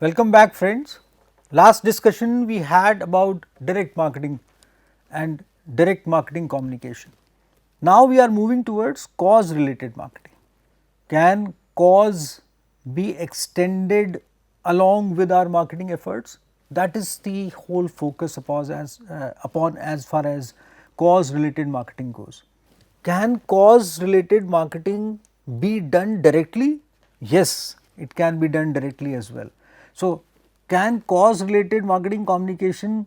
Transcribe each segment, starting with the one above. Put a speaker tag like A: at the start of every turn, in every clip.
A: Welcome back, friends. Last discussion we had about direct marketing and direct marketing communication. Now we are moving towards cause related marketing. Can cause be extended along with our marketing efforts? That is the whole focus upon as far as cause related marketing goes. Can cause related marketing be done directly? Yes, it can be done directly as well. So, can cause related marketing communication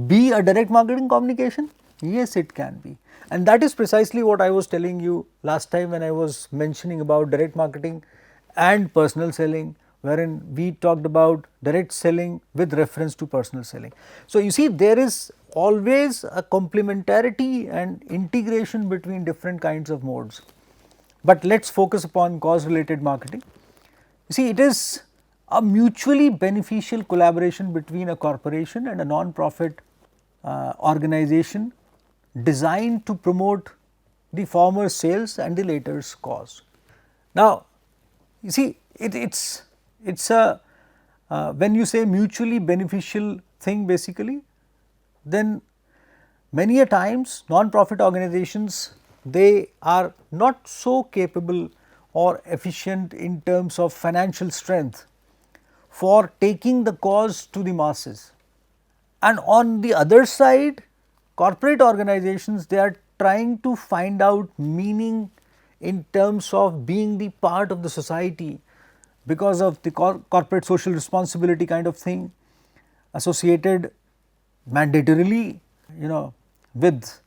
A: be a direct marketing communication? Yes, it can be. And that is precisely what I was telling you last time when I was mentioning about direct marketing and personal selling, wherein we talked about direct selling with reference to personal selling. So, you see, there is always a complementarity and integration between different kinds of modes. But let us focus upon cause related marketing. You see, it is a mutually beneficial collaboration between a corporation and a non-profit organization designed to promote the former's sales and the later's cause. Now, you see, it's a when you say mutually beneficial thing, basically, then many a times non-profit organizations, they are not so capable or efficient in terms of financial strength for taking the cause to the masses. And on the other side, corporate organizations, they are trying to find out meaning in terms of being the part of the society because of the corporate social responsibility kind of thing associated mandatorily, with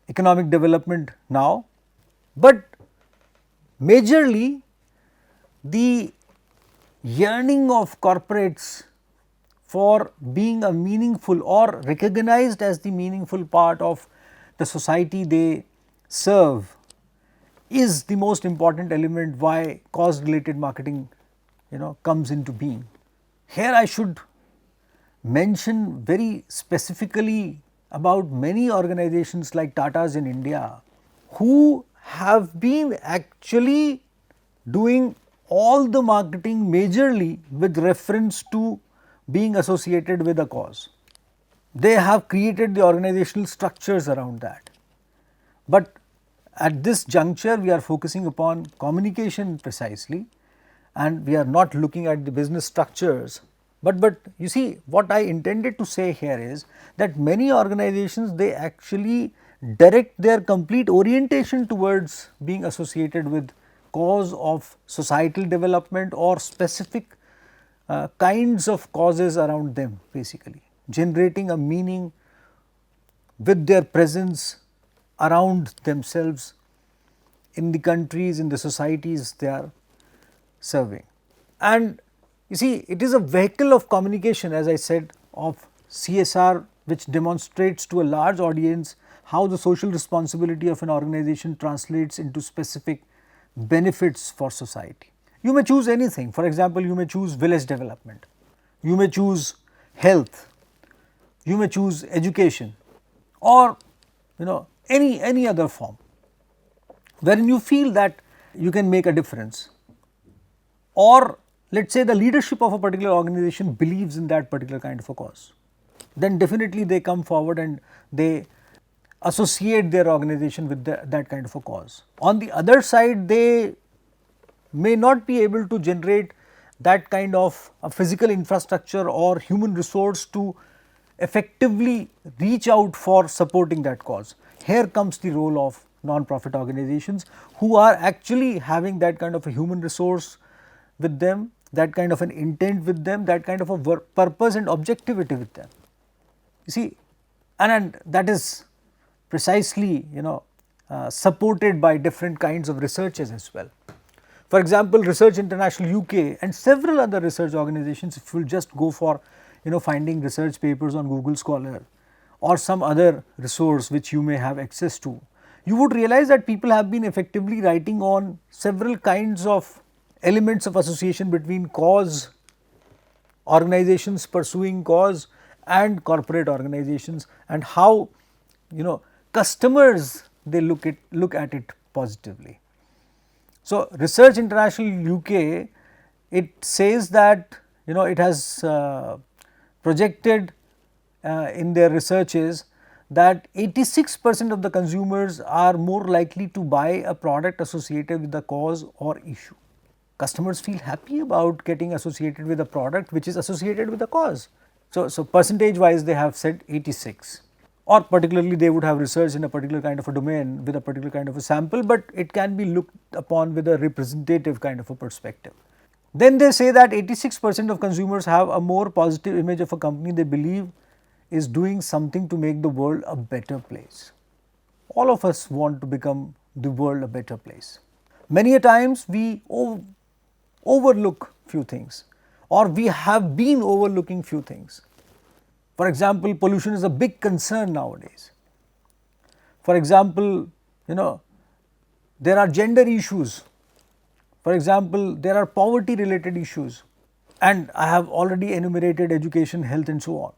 A: economic development now. But majorly the yearning of corporates for being a meaningful or recognized as the meaningful part of the society they serve is the most important element why cause related marketing comes into being. Here I should mention very specifically about many organizations like Tata's in India who have been actually doing all the marketing majorly with reference to being associated with a cause. They have created the organizational structures around that. But at this juncture, we are focusing upon communication precisely, and we are not looking at the business structures. But you see, what I intended to say here is that many organizations, they actually direct their complete orientation towards being associated with cause of societal development or specific kinds of causes around them, basically generating a meaning with their presence around themselves in the countries, in the societies they are serving. And you see, it is a vehicle of communication, as I said, of CSR, which demonstrates to a large audience how the social responsibility of an organization translates into specific benefits for society. You may choose anything. For example, you may choose village development, you may choose health, you may choose education, or any other form wherein you feel that you can make a difference, or let us say the leadership of a particular organization believes in that particular kind of a cause, then definitely they come forward and they associate their organization with that kind of a cause. On the other side, they may not be able to generate that kind of a physical infrastructure or human resource to effectively reach out for supporting that cause. Here comes the role of non-profit organizations who are actually having that kind of a human resource with them, that kind of an intent with them, that kind of a purpose and objectivity with them. You see, and that is precisely supported by different kinds of researches as well. For example, Research International UK and several other research organizations, if you will just go for finding research papers on Google Scholar or some other resource which you may have access to, you would realize that people have been effectively writing on several kinds of elements of association between cause, organizations pursuing cause, and corporate organizations, and how customers they look at it positively. So, Research International UK, it says that it has projected in their researches that 86% of the consumers are more likely to buy a product associated with the cause or issue. Customers feel happy about getting associated with a product which is associated with a cause. So percentage wise they have said 86, or particularly they would have researched in a particular kind of a domain with a particular kind of a sample, but it can be looked upon with a representative kind of a perspective. Then they say that 86% of consumers have a more positive image of a company they believe is doing something to make the world a better place. All of us want to become the world a better place. Many a times we overlook few things, or we have been overlooking few things. For example, pollution is a big concern nowadays. For example, there are gender issues. For example, there are poverty related issues, and I have already enumerated education, health and so on.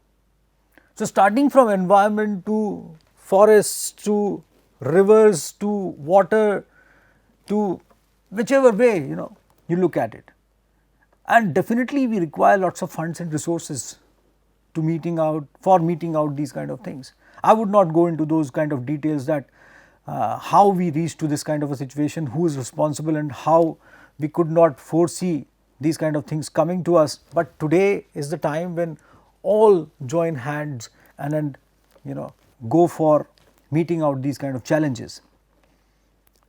A: So, starting from environment to forests to rivers to water to whichever way you look at it, and definitely we require lots of funds and resources to meeting out these kind of things. I would not go into those kind of details that how we reached to this kind of a situation, who is responsible and how we could not foresee these kind of things coming to us. But today is the time when all join hands and then go for meeting out these kind of challenges.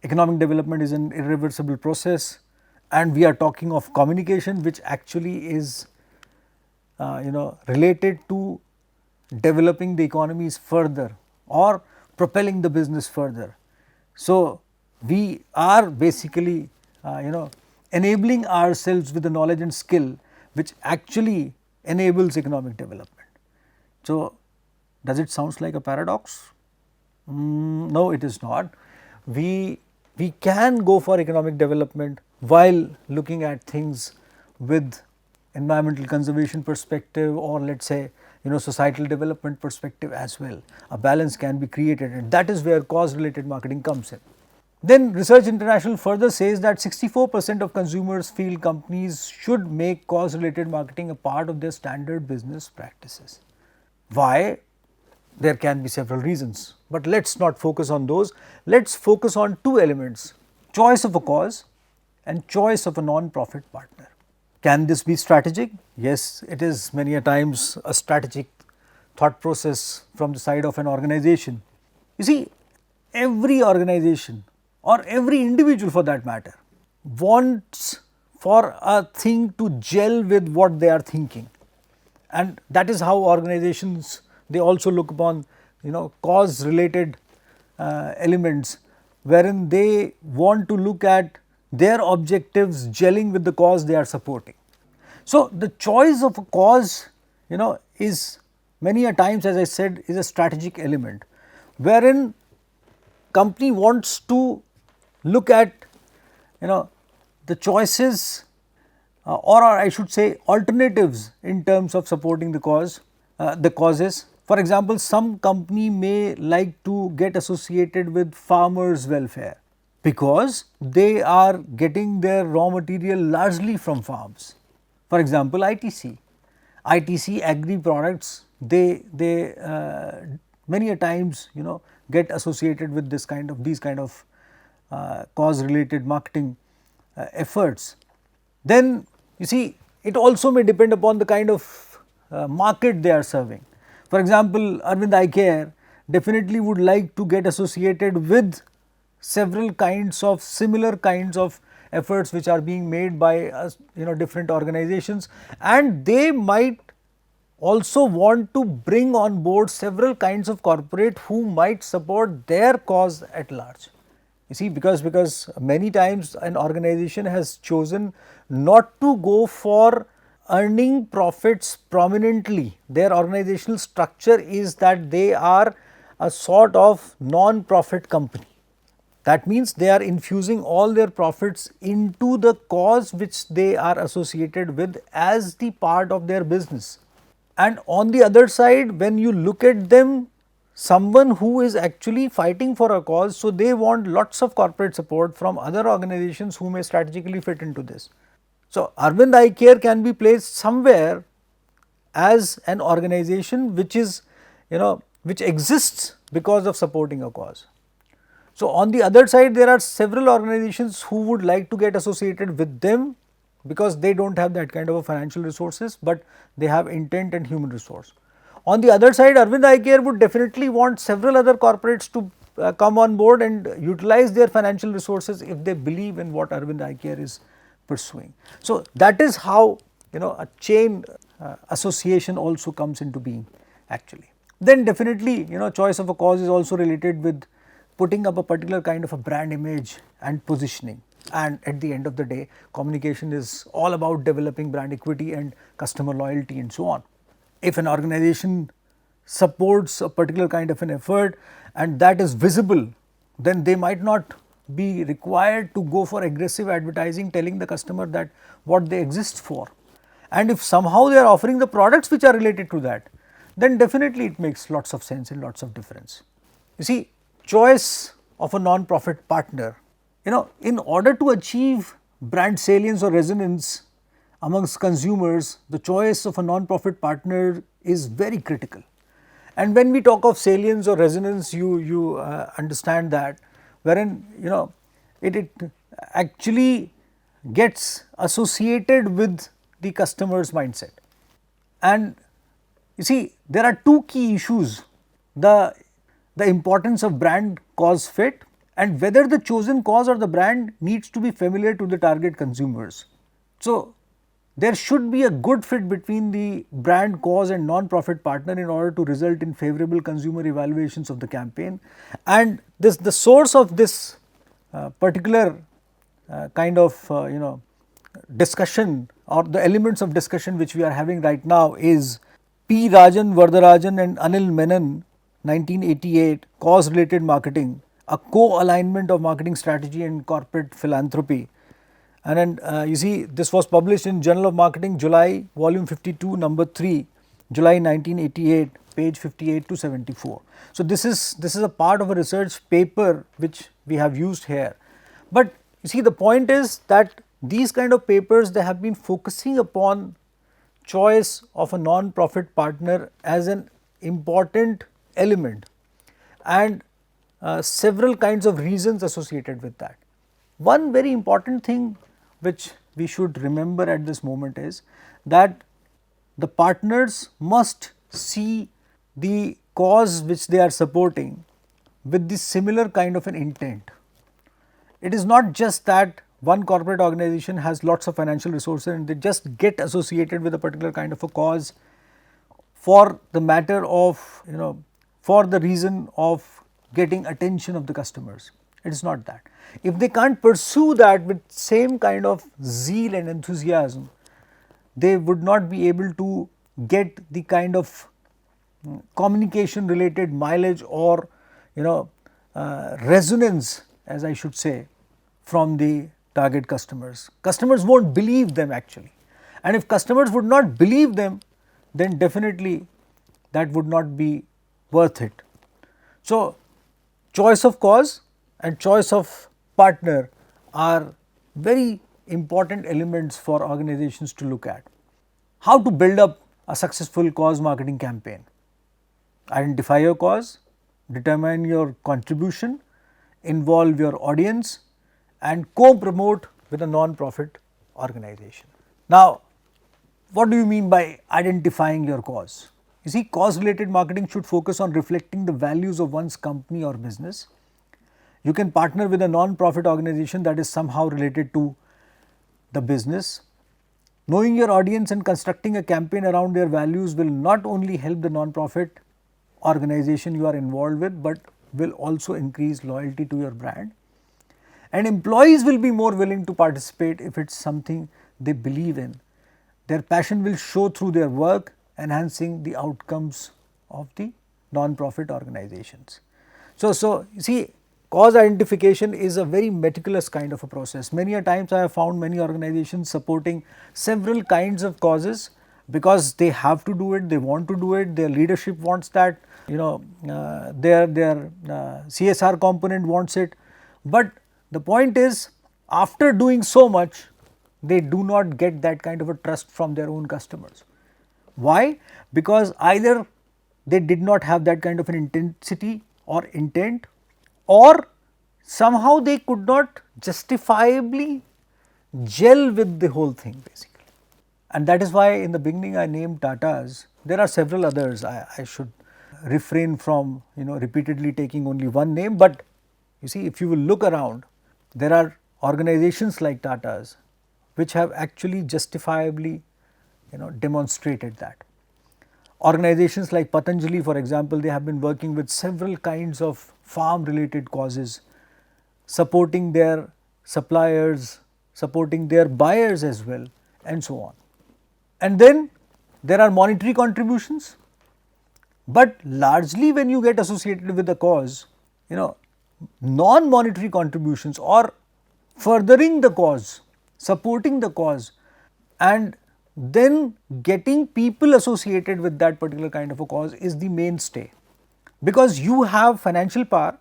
A: Economic development is an irreversible process, and we are talking of communication, which actually is related to developing the economies further or propelling the business further. So, we are basically enabling ourselves with the knowledge and skill which actually enables economic development. So, does it sound like a paradox? No, it is not. We can go for economic development while looking at things with environmental conservation perspective, or let us say societal development perspective as well. A balance can be created, and that is where cause related marketing comes in. Then Research International further says that 64% of consumers feel companies should make cause related marketing a part of their standard business practices. Why? There can be several reasons, but let us not focus on those. Let us focus on two elements: choice of a cause and choice of a non-profit partner. Can this be strategic? Yes, it is many a times a strategic thought process from the side of an organization. You see, every organization or every individual for that matter wants for a thing to gel with what they are thinking, and that is how organizations, they also look upon cause related elements, wherein they want to look at their objectives gelling with the cause they are supporting. So, the choice of a cause is many a times, as I said, is a strategic element, wherein company wants to look at the choices or I should say alternatives in terms of supporting the causes. For example, some company may like to get associated with farmers welfare because they are getting their raw material largely from farms. For example, ITC agri products, they many a times get associated with these kind of cause related marketing efforts. Then you see, it also may depend upon the kind of market they are serving. For example, Arvind Eye Care definitely would like to get associated with several kinds of similar kinds of efforts which are being made by different organizations, and they might also want to bring on board several kinds of corporate who might support their cause at large. You see, because many times an organization has chosen not to go for earning profits prominently. Their organizational structure is that they are a sort of non-profit company. That means they are infusing all their profits into the cause which they are associated with as the part of their business. And on the other side, when you look at them, someone who is actually fighting for a cause, so they want lots of corporate support from other organizations who may strategically fit into this. So, Arvind Eye Care can be placed somewhere as an organization which is, which exists because of supporting a cause. So, on the other side, there are several organizations who would like to get associated with them because they do not have that kind of a financial resources, but they have intent and human resource. On the other side, Arvind Eye Care would definitely want several other corporates to come on board and utilize their financial resources if they believe in what Arvind Eye Care is pursuing. So, that is how a chain association also comes into being actually. Then definitely choice of a cause is also related with putting up a particular kind of a brand image and positioning, and at the end of the day communication is all about developing brand equity and customer loyalty and so on. If an organization supports a particular kind of an effort and that is visible, then they might not be required to go for aggressive advertising telling the customer that what they exist for. And if somehow they are offering the products which are related to that, then definitely it makes lots of sense and lots of difference. You see, choice of a non-profit partner, in order to achieve brand salience or resonance amongst consumers, the choice of a non-profit partner is very critical. And when we talk of salience or resonance, you understand that, wherein it actually gets associated with the customer's mindset. And you see, there are two key issues: the importance of brand cause fit, and whether the chosen cause or the brand needs to be familiar to the target consumers. So, there should be a good fit between the brand cause and non-profit partner in order to result in favorable consumer evaluations of the campaign. And the source of this particular kind of discussion, or the elements of discussion which we are having right now, is P. Rajan, Vardarajan and Anil Menon, 1988, Cause-Related Marketing, a co-alignment of marketing strategy and corporate philanthropy. And then you see, this was published in Journal of Marketing, July, volume 52, number 3, July 1988, page 58 to 74. So, this is a part of a research paper which we have used here. But you see, the point is that these kind of papers, they have been focusing upon choice of a non-profit partner as an important element, and several kinds of reasons associated with that. One very important thing which we should remember at this moment is that the partners must see the cause which they are supporting with this similar kind of an intent. It is not just that one corporate organization has lots of financial resources and they just get associated with a particular kind of a cause for the matter of, for the reason of getting attention of the customers. It is not that. If they can't pursue that with same kind of zeal and enthusiasm, they would not be able to get the kind of communication related mileage or resonance, as I should say, from the target customers. Customers won't believe them actually, and if customers would not believe them, then definitely that would not be worth it. So, choice of cause and choice of partner are very important elements for organizations to look at. How to build up a successful cause marketing campaign? Identify your cause, determine your contribution, involve your audience, and co-promote with a non-profit organization. Now, what do you mean by identifying your cause? You see, cause-related marketing should focus on reflecting the values of one's company or business. You can partner with a non-profit organization that is somehow related to the business. Knowing your audience and constructing a campaign around their values will not only help the non-profit organization you are involved with, but will also increase loyalty to your brand. And employees will be more willing to participate if it is something they believe in. Their passion will show through their work, enhancing the outcomes of the non-profit organizations. So you see, cause identification is a very meticulous kind of a process. Many a times I have found many organizations supporting several kinds of causes because they have to do it, they want to do it, their leadership wants that, their CSR component wants it. But the point is, after doing so much, they do not get that kind of a trust from their own customers. Why? Because either they did not have that kind of an intensity or intent, or somehow they could not justifiably gel with the whole thing basically. And that is why in the beginning I named Tatas. There are several others. I should refrain from repeatedly taking only one name, but you see, if you will look around, there are organizations like Tatas which have actually justifiably demonstrated that. Organizations like Patanjali, for example, they have been working with several kinds of farm related causes, supporting their suppliers, supporting their buyers as well, and so on. And then there are monetary contributions, but largely when you get associated with the cause, non-monetary contributions or furthering the cause, supporting the cause, and then getting people associated with that particular kind of a cause is the mainstay. Because you have financial power,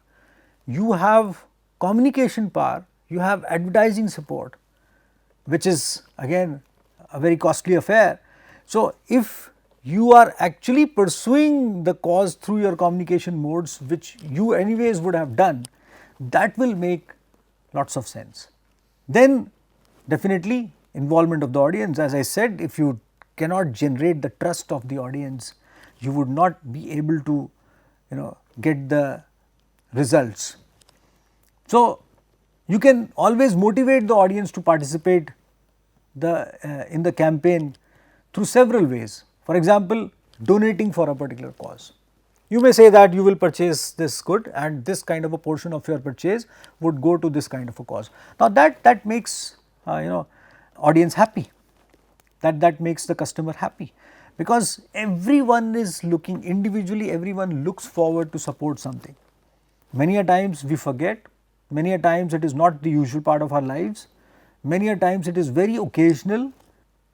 A: you have communication power, you have advertising support, which is again a very costly affair. So, if you are actually pursuing the cause through your communication modes, which you anyways would have done, that will make lots of sense. Then definitely involvement of the audience. As I said, if you cannot generate the trust of the audience, you would not be able to get the results. So, you can always motivate the audience to participate in the campaign through several ways. For example, donating for a particular cause. You may say that you will purchase this good and this kind of a portion of your purchase would go to this kind of a cause. Now that makes audience happy, that makes the customer happy, because everyone is looking individually, everyone looks forward to support something. Many a times we forget, many a times it is not the usual part of our lives, many a times it is very occasional,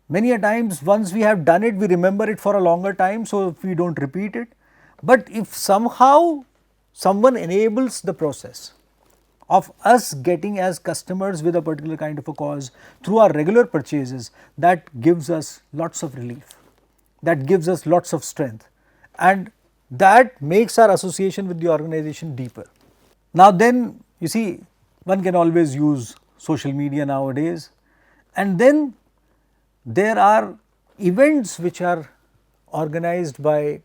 A: many a times once we have done it we remember it for a longer time, so we do not repeat it. But if somehow someone enables the process of us getting as customers with a particular kind of a cause through our regular purchases, that gives us lots of relief, that gives us lots of strength, and that makes our association with the organization deeper. Now then, you see, one can always use social media nowadays, and then there are events which are organized by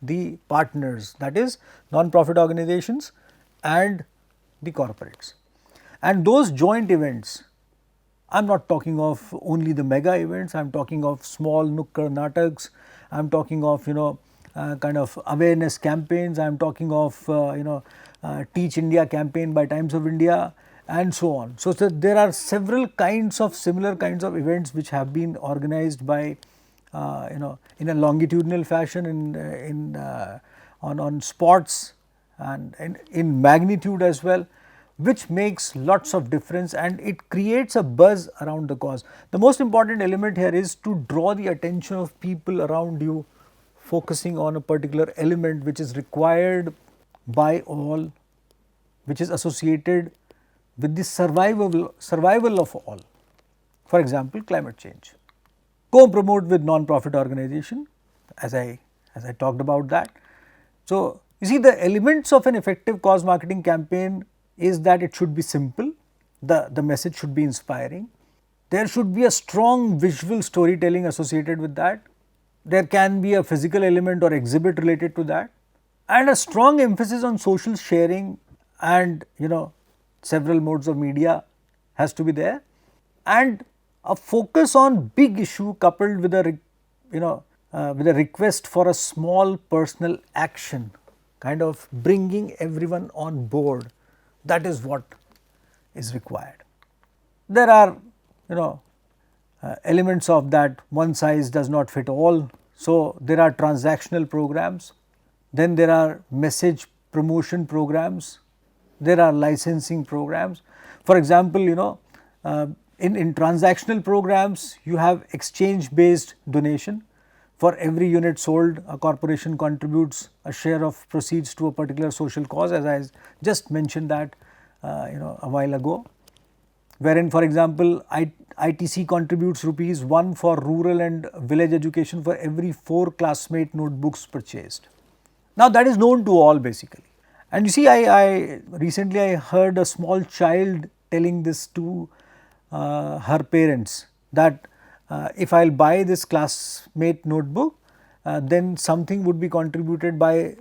A: the partners, that is non-profit organizations and the corporates. And those joint events, I am not talking of only the mega events, I am talking of small nukkad nataks, I am talking of kind of awareness campaigns, I am talking of Teach India campaign by Times of India and so on. So, there are several kinds of similar kinds of events which have been organized by in a longitudinal fashion on spots and in magnitude as well, which makes lots of difference and it creates a buzz around the cause. The most important element here is to draw the attention of people around you, focusing on a particular element which is required by all, which is associated with the survival of all. For example, climate change. Co-promote with non-profit organization, as I talked about that. So, you see, the elements of an effective cause marketing campaign is that it should be simple, the message should be inspiring, there should be a strong visual storytelling associated with that, there can be a physical element or exhibit related to that, and a strong emphasis on social sharing and several modes of media has to be there, and a focus on big issue coupled with a with a request for a small personal action, kind of bringing everyone on board. That is what is required. There are elements of that, one size does not fit all. So, there are transactional programs, then there are message promotion programs, there are licensing programs. For example, in transactional programs you have exchange based donation. For every unit sold, a corporation contributes a share of proceeds to a particular social cause, as I just mentioned that a while ago, wherein for example, ITC contributes rupees 1 for rural and village education for every 4 classmate notebooks purchased. Now that is known to all basically. And you see, I recently I heard a small child telling this to her parents that if I'll buy this classmate notebook, then something would be contributed by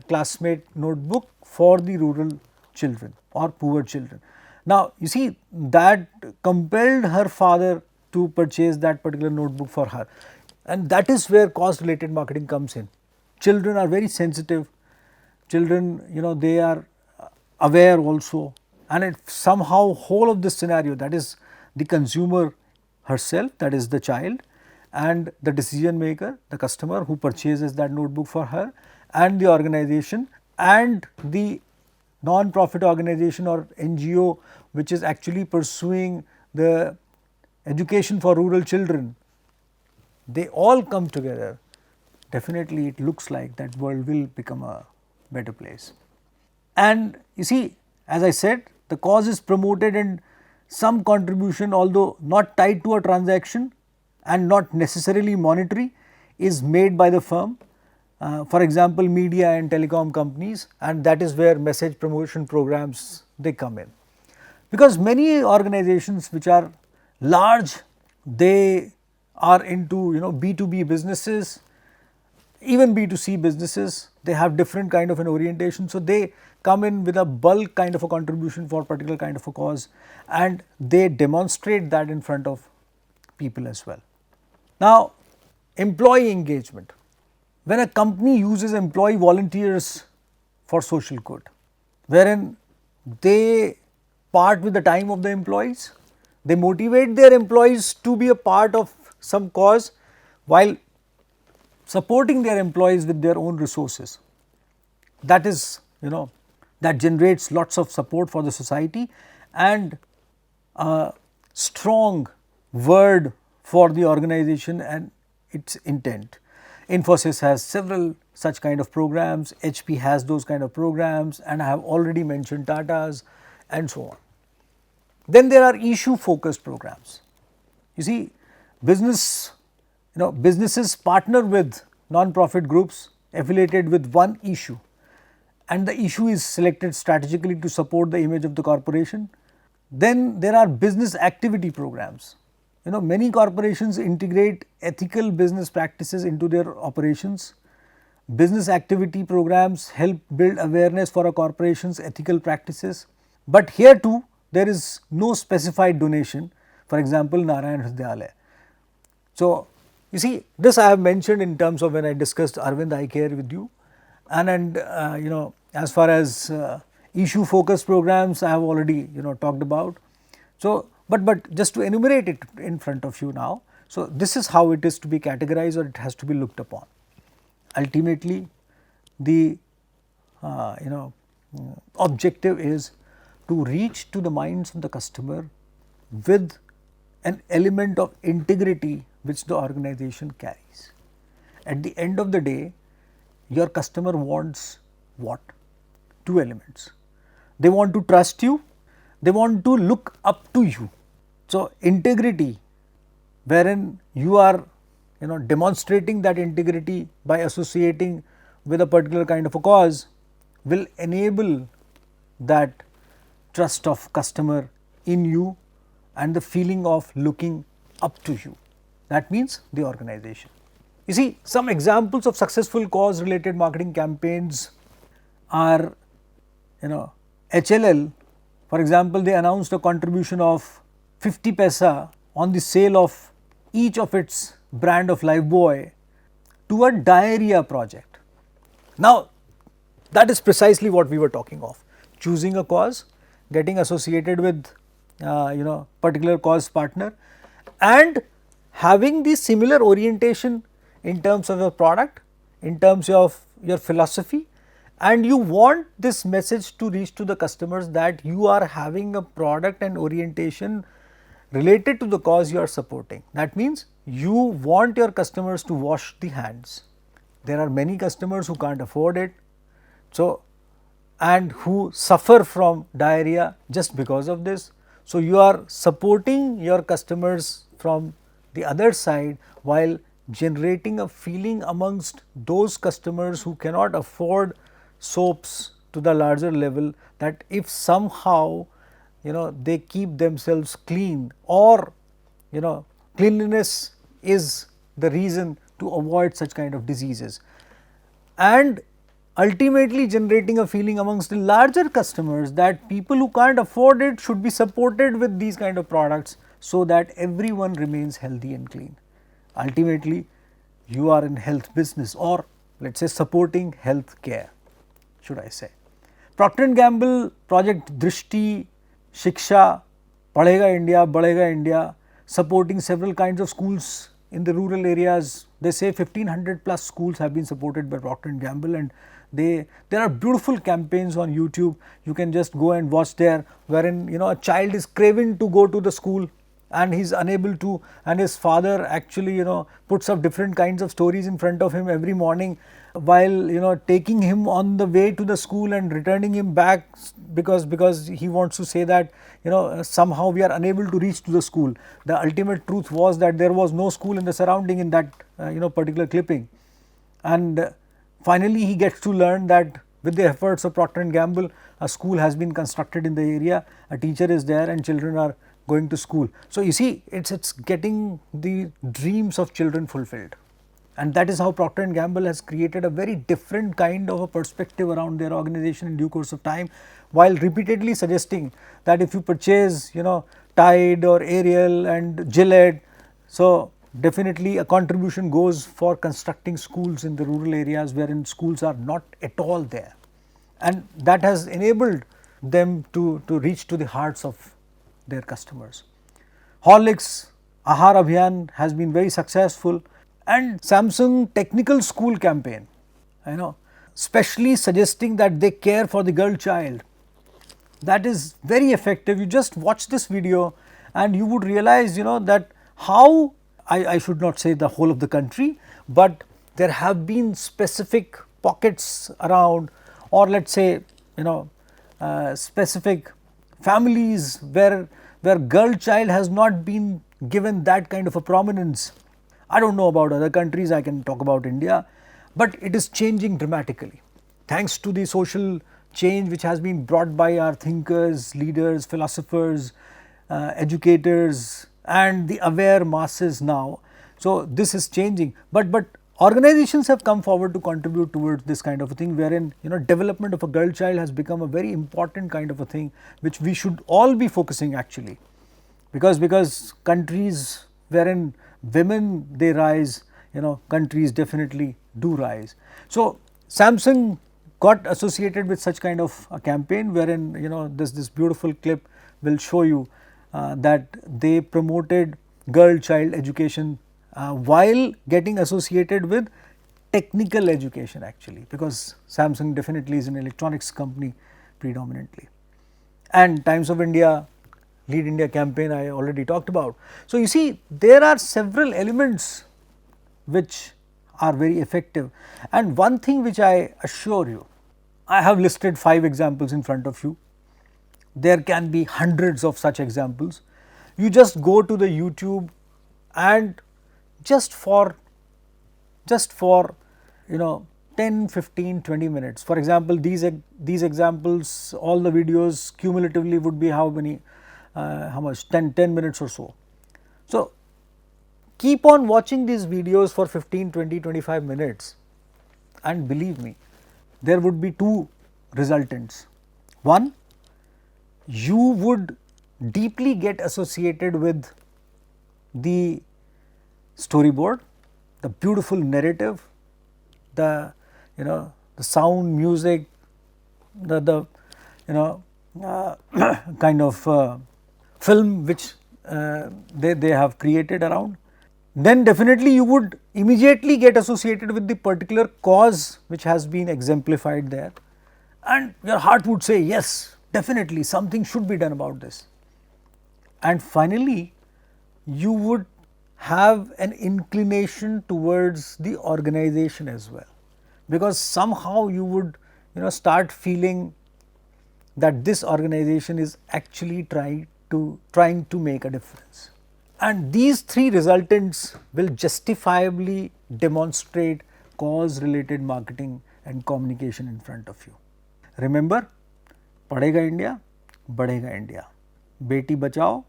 A: classmate notebook for the rural children or poor children. Now you see, that compelled her father to purchase that particular notebook for her, and that is where cause related marketing comes in. Children are very sensitive. Children, they are aware also, and it somehow whole of this scenario, that is the consumer herself, that is the child, and the decision maker, the customer who purchases that notebook for her, and the organization and the non-profit organization or NGO which is actually pursuing the education for rural children, they all come together. Definitely it looks like that world will become a better place. And you see, as I said, the cause is promoted and some contribution, although not tied to a transaction and not necessarily monetary, is made by the firm. For example, media and telecom companies, and that is where message promotion programs they come in. Because many organizations which are large, they are into B2B businesses, even B2C businesses, they have different kind of an orientation. So they come in with a bulk kind of a contribution for particular kind of a cause, and they demonstrate that in front of people as well. Now, employee engagement. When a company uses employee volunteers for social good, wherein they part with the time of the employees, they motivate their employees to be a part of some cause while supporting their employees with their own resources. That is, that generates lots of support for the society and a strong word for the organization and its intent. Infosys has several such kind of programs, HP has those kind of programs, and I have already mentioned Tata's and so on. Then there are issue focused programs. You see, businesses partner with non-profit groups affiliated with one issue, and the issue is selected strategically to support the image of the corporation. Then there are business activity programs. Many corporations integrate ethical business practices into their operations. Business activity programs help build awareness for a corporation's ethical practices. But here too, there is no specified donation, for example, Narayan Hridayalaya. So, you see, this I have mentioned in terms of when I discussed Arvind Eye Care with you, and as far as issue focused programs I have already talked about. So, but just to enumerate it in front of you now. So, this is how it is to be categorized or it has to be looked upon. Ultimately, the objective is to reach to the minds of the customer with an element of integrity which the organization carries. At the end of the day, your customer wants what? Two elements. They want to trust you, they want to look up to you. So, integrity, wherein you are demonstrating that integrity by associating with a particular kind of a cause, will enable that trust of customer in you and the feeling of looking up to you. That means the organization. You see, some examples of successful cause related marketing campaigns are, HLL, for example, they announced a contribution of 50 paisa on the sale of each of its brand of Lifebuoy to a diarrhea project. Now, that is precisely what we were talking of, choosing a cause, getting associated with particular cause partner, and having the similar orientation in terms of your product, in terms of your philosophy, and you want this message to reach to the customers that you are having a product and orientation related to the cause you are supporting. That means you want your customers to wash the hands. There are many customers who can't afford it, so, and who suffer from diarrhea just because of this. So, you are supporting your customers from the other side while generating a feeling amongst those customers who cannot afford soaps to the larger level, that if somehow they keep themselves clean, or cleanliness is the reason to avoid such kind of diseases, and ultimately generating a feeling amongst the larger customers that people who can't afford it should be supported with these kind of products, so that everyone remains healthy and clean. Ultimately, you are in health business, or let us say supporting health care, should I say. Procter and Gamble Project Drishti, Shiksha, Padhega India, Badhega India, supporting several kinds of schools in the rural areas. They say 1500 plus schools have been supported by Procter and Gamble, and there are beautiful campaigns on YouTube. You can just go and watch there, wherein a child is craving to go to the school and he is unable to, and his father actually puts up different kinds of stories in front of him every morning, while taking him on the way to the school and returning him back, because he wants to say that somehow we are unable to reach to the school. The ultimate truth was that there was no school in the surrounding in that particular clipping, and finally he gets to learn that with the efforts of Procter and Gamble, a school has been constructed in the area, a teacher is there, and children are going to school. So, you see, it's getting the dreams of children fulfilled, and that is how Procter and Gamble has created a very different kind of a perspective around their organization in due course of time, while repeatedly suggesting that if you purchase Tide or Ariel and Gillette, so definitely a contribution goes for constructing schools in the rural areas wherein schools are not at all there, and that has enabled them to reach to the hearts of their customers. Horlicks Ahar Abhiyan has been very successful, and Samsung Technical School campaign, especially suggesting that they care for the girl child, that is very effective. You just watch this video and you would realize that how, I should not say the whole of the country, but there have been specific pockets around, or let us say specific families where girl child has not been given that kind of a prominence. I do not know about other countries, I can talk about India, but it is changing dramatically thanks to the social change which has been brought by our thinkers, leaders, philosophers, educators, and the aware masses now. So, this is changing, but organizations have come forward to contribute towards this kind of a thing, wherein development of a girl child has become a very important kind of a thing which we should all be focusing actually, because countries wherein women they rise, countries definitely do rise. So, Samsung got associated with such kind of a campaign, wherein this beautiful clip will show you that they promoted girl child education while getting associated with technical education actually, because Samsung definitely is an electronics company predominantly. And Times of India, Lead India campaign I already talked about. So, you see, there are several elements which are very effective, and one thing which I assure you, I have listed 5 examples in front of you. There can be hundreds of such examples. You just go to the YouTube and just for 10, 15, 20 minutes. For example, these examples, all the videos cumulatively would be how many, how much, 10 minutes or so. So, keep on watching these videos for 15, 20, 25 minutes, and believe me, there would be 2 resultants. One, you would deeply get associated with the storyboard, the beautiful narrative, the sound, music, the kind of film which they have created around. Then definitely you would immediately get associated with the particular cause which has been exemplified there, and your heart would say yes, definitely something should be done about this. And finally, you would have an inclination towards the organization as well, because somehow you would start feeling that this organization is actually trying to trying to make a difference. And these three resultants will justifiably demonstrate cause related marketing and communication in front of you. Remember, पढ़ेगा India, बढ़ेगा India, Beti Bachao,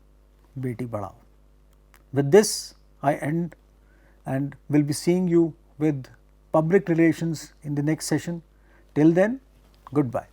A: Beti Padhao. With this, I end and will be seeing you with public relations in the next session. Till then, goodbye.